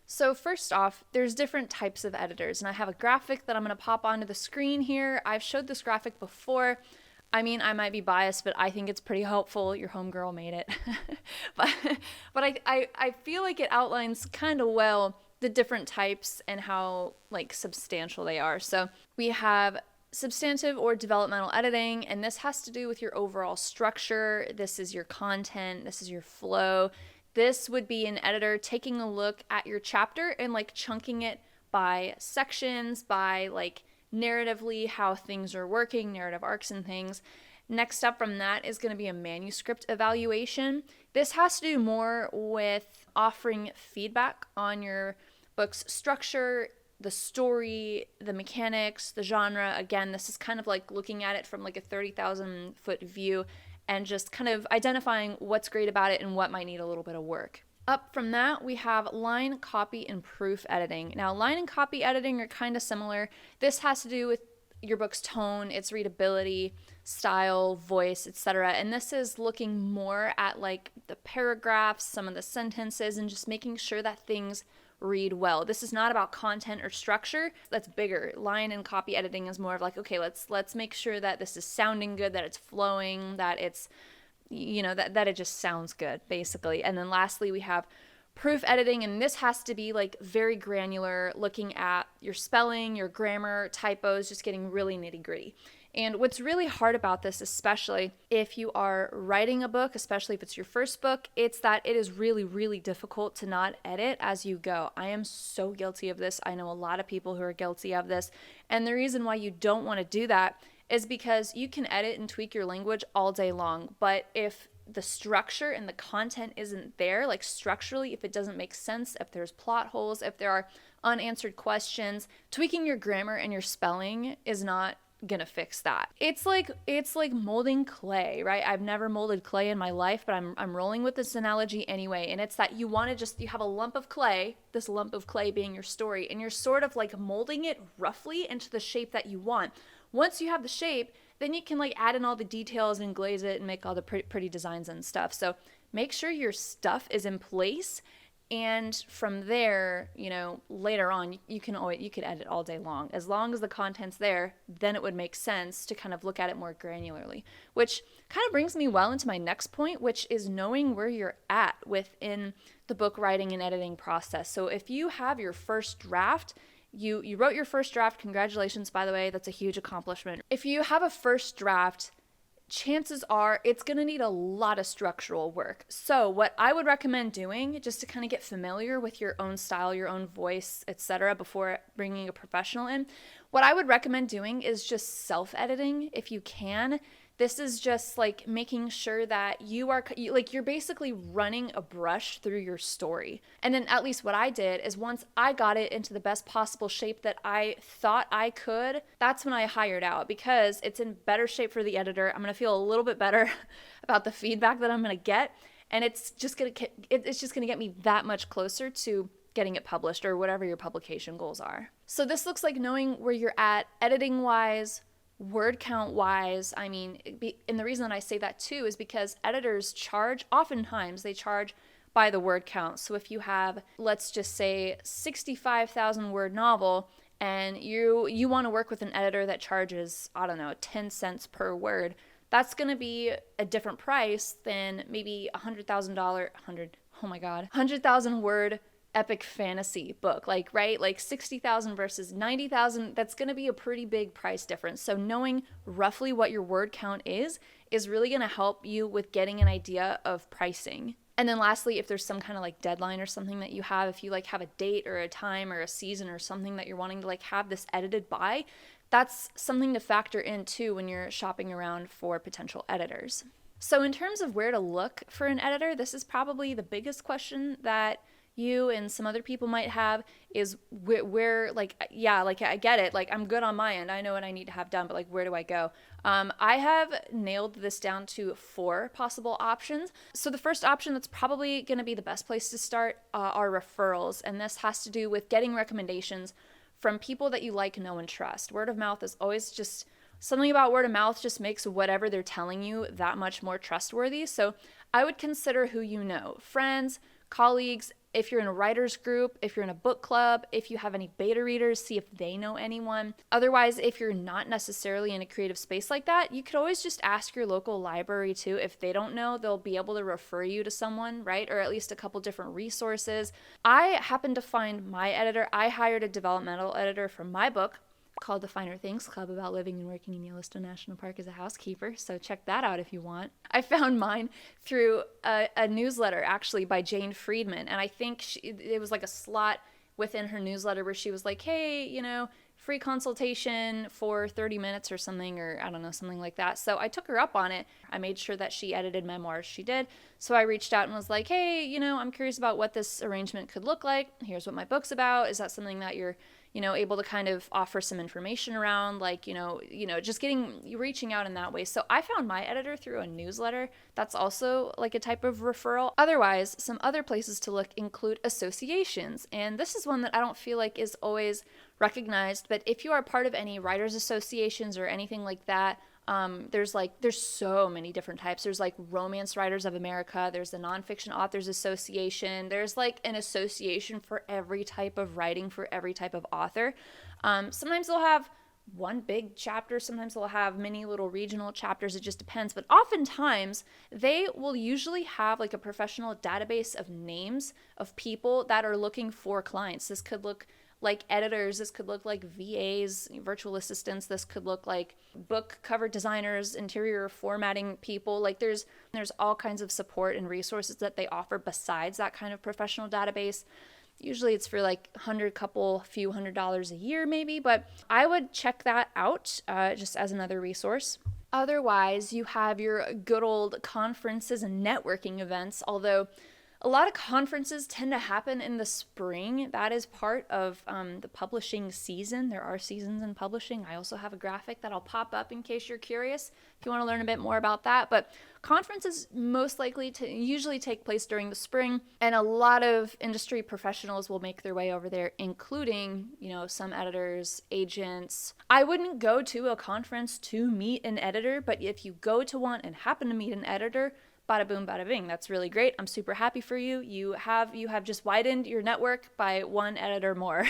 So first off, there's different types of editors, and I have a graphic that I'm going to pop onto the screen here. I've showed this graphic before. I mean, I might be biased, but I think it's pretty helpful. Your homegirl made it. but but I feel like it outlines kind of well the different types and how like substantial they are. So we have substantive or developmental editing, and this has to do with your overall structure. This is your content, this is your flow. This would be an editor taking a look at your chapter and like chunking it by sections, by like narratively how things are working, narrative arcs and things. Next up from that is going to be a manuscript evaluation. This has to do more with offering feedback on your book's structure, the story, the mechanics, the genre. Again, this is kind of like looking at it from like a 30,000 foot view and just kind of identifying what's great about it and what might need a little bit of work. Up from that, we have line, copy, and proof editing. Now, line and copy editing are kind of similar. This has to do with your book's tone, its readability, style, voice, etc. And this is looking more at like the paragraphs, some of the sentences, and just making sure that things read well. This is not about content or structure. That's bigger. Line and copy editing is more of like, okay, let's make sure that this is sounding good, that it's flowing, that it's that it just sounds good, basically. And then lastly, we have proof editing, and this has to be like very granular, looking at your spelling, your grammar, typos, just getting really nitty-gritty. And what's really hard about this, especially if you are writing a book, especially if it's your first book, it's that it is really, really difficult to not edit as you go. I am so guilty of this. I know a lot of people who are guilty of this. And the reason why you don't want to do that is because you can edit and tweak your language all day long. But if the structure and the content isn't there, like structurally, if it doesn't make sense, if there's plot holes, if there are unanswered questions, tweaking your grammar and your spelling is not gonna fix that. It's like molding clay, right? I've never molded clay in my life, but I'm rolling with this analogy anyway. And it's that you have a lump of clay, this lump of clay being your story, and you're sort of like molding it roughly into the shape that you want. Once you have the shape, then you can like add in all the details and glaze it and make all the pretty designs and stuff. So make sure your stuff is in place. And from there, later on, you could edit all day long. As long as the content's there, then it would make sense to kind of look at it more granularly. Which kind of brings me well into my next point, which is knowing where you're at within the book writing and editing process. So if you have your first draft, you wrote your first draft, congratulations, by the way, that's a huge accomplishment. If you have a first draft, chances are it's going to need a lot of structural work. So what I would recommend doing, just to kind of get familiar with your own style, your own voice, etc., before bringing a professional in, what I would recommend doing is just self-editing if you can. This is just like making sure that you're basically running a brush through your story. And then at least what I did is once I got it into the best possible shape that I thought I could, that's when I hired out, because it's in better shape for the editor. I'm going to feel a little bit better about the feedback that I'm going to get. And it's just going to get me that much closer to getting it published or whatever your publication goals are. So this looks like knowing where you're at editing wise, word count wise. I mean, and the reason that I say that too is because editors oftentimes they charge by the word count. So if you have, let's just say, 65,000 word novel, and you want to work with an editor that charges, I don't know, 10 cents per word, that's going to be a different price than maybe $100,000 word epic fantasy book, like 60,000 versus 90,000, that's going to be a pretty big price difference. So knowing roughly what your word count is really going to help you with getting an idea of pricing. And then lastly, if there's some kind of like deadline or something that you have, if you like have a date or a time or a season or something that you're wanting to like have this edited by, that's something to factor in too when you're shopping around for potential editors. So in terms of where to look for an editor, this is probably the biggest question that you and some other people might have, is where I get it, like I'm good on my end, I know what I need to have done, but like where do I go? I have nailed this down to 4 possible options. So the first option that's probably going to be the best place to start are referrals, and this has to do with getting recommendations from people that you like, know, and trust. Word of mouth is always just something about word of mouth just makes whatever they're telling you that much more trustworthy. So I would consider who you know, friends, colleagues, if you're in a writer's group, if you're in a book club, if you have any beta readers, see if they know anyone. Otherwise, if you're not necessarily in a creative space like that, you could always just ask your local library too. If they don't know, they'll be able to refer you to someone, right? Or at least a couple different resources. I happened to find my editor. I hired a developmental editor for my book called The Finer Things Club, about living and working in Yellowstone National Park as a housekeeper. So check that out if you want. I found mine through a newsletter actually by Jane Friedman. And I think it was like a slot within her newsletter where she was like, hey, you know, free consultation for 30 minutes or something, or I don't know, something like that. So I took her up on it. I made sure that she edited memoirs. She did. So I reached out and was like, hey, you know, I'm curious about what this arrangement could look like. Here's what my book's about. Is that something that you're able to kind of offer some information around, like, just reaching out in that way. So I found my editor through a newsletter. That's also like a type of referral. Otherwise, some other places to look include associations. And this is one that I don't feel like is always recognized, but if you are part of any writers associations or anything like that, there's so many different types. There's like Romance Writers of America. There's the Nonfiction Authors Association. There's like an association for every type of writing, for every type of author. Sometimes they'll have one big chapter. Sometimes they'll have many little regional chapters. It just depends. But oftentimes they will usually have like a professional database of names of people that are looking for clients. This could look like editors, this could look like VAs, virtual assistants, this could look like book cover designers, interior formatting people. Like there's all kinds of support and resources that they offer besides that kind of professional database. Usually it's for like few $100 a year maybe, but I would check that out just as another resource. Otherwise, you have your good old conferences and networking events, although a lot of conferences tend to happen in the spring. That is part of the publishing season. There are seasons in publishing. I also have a graphic that I'll pop up in case you're curious if you want to learn a bit more about that. But conferences most likely to usually take place during the spring, and a lot of industry professionals will make their way over there, including, some editors, agents. I wouldn't go to a conference to meet an editor, but if you go to one and happen to meet an editor, bada boom, bada bing. That's really great. I'm super happy for you. You have just widened your network by one editor more.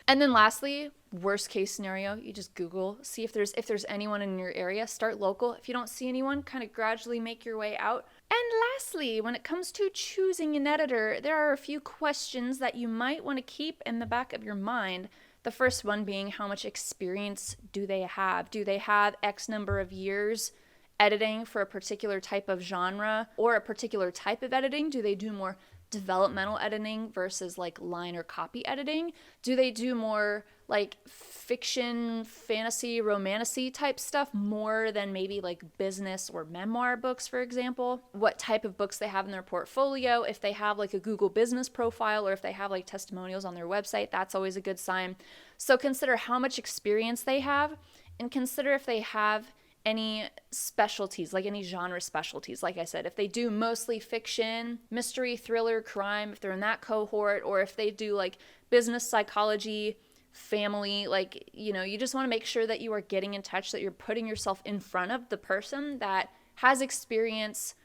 And then lastly, worst case scenario, you just Google, see if there's anyone in your area. Start local. If you don't see anyone, kind of gradually make your way out. And lastly, when it comes to choosing an editor, there are a few questions that you might want to keep in the back of your mind. The first one being, how much experience do they have? Do they have X number of years editing for a particular type of genre or a particular type of editing? Do they do more developmental editing versus like line or copy editing? Do they do more like fiction, fantasy, romantasy type stuff more than maybe like business or memoir books, for example? What type of books they have in their portfolio? If they have like a Google business profile or if they have like testimonials on their website, that's always a good sign. So consider how much experience they have, and consider if they have any specialties, like any genre specialties. Like I said, if they do mostly fiction, mystery, thriller, crime, if they're in that cohort, or if they do like business psychology, family, like, you just want to make sure that you are getting in touch, that you're putting yourself in front of the person that has experience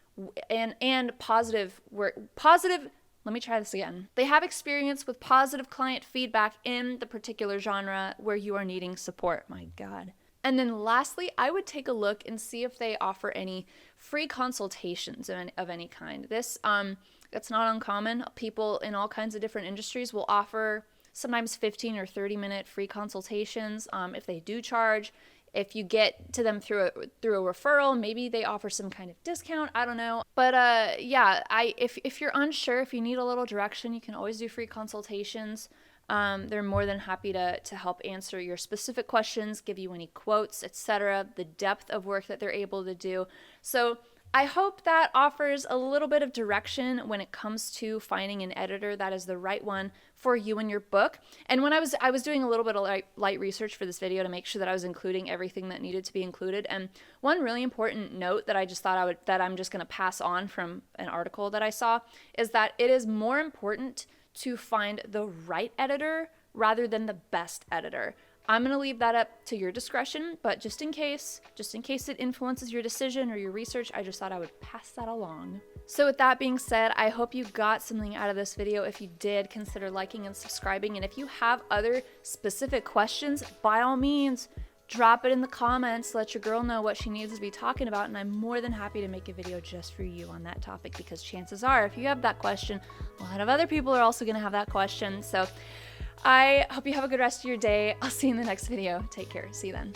and positive work. Let me try this again. They have experience with positive client feedback in the particular genre where you are needing support. My God. And then lastly, I would take a look and see if they offer any free consultations of any kind. That's not uncommon. People in all kinds of different industries will offer sometimes 15 or 30-minute free consultations if they do charge. If you get to them through a referral, maybe they offer some kind of discount. I don't know. But if you're unsure, if you need a little direction, you can always do free consultations. They're more than happy to help answer your specific questions, give you any quotes, etc., the depth of work that they're able to do. So I hope that offers a little bit of direction when it comes to finding an editor that is the right one for you and your book. And when I was doing a little bit of light research for this video to make sure that I was including everything that needed to be included. And one really important note that I just thought that I'm just going to pass on from an article that I saw is that it is more important to find the right editor rather than the best editor. I'm going to leave that up to your discretion, but just in case it influences your decision or your research, I just thought I would pass that along. So with that being said, I hope you got something out of this video. If you did, consider liking and subscribing. And if you have other specific questions, by all means, drop it in the comments. Let your girl know what she needs to be talking about. And I'm more than happy to make a video just for you on that topic, because chances are, if you have that question, a lot of other people are also going to have that question. So I hope you have a good rest of your day. I'll see you in the next video. Take care. See you then.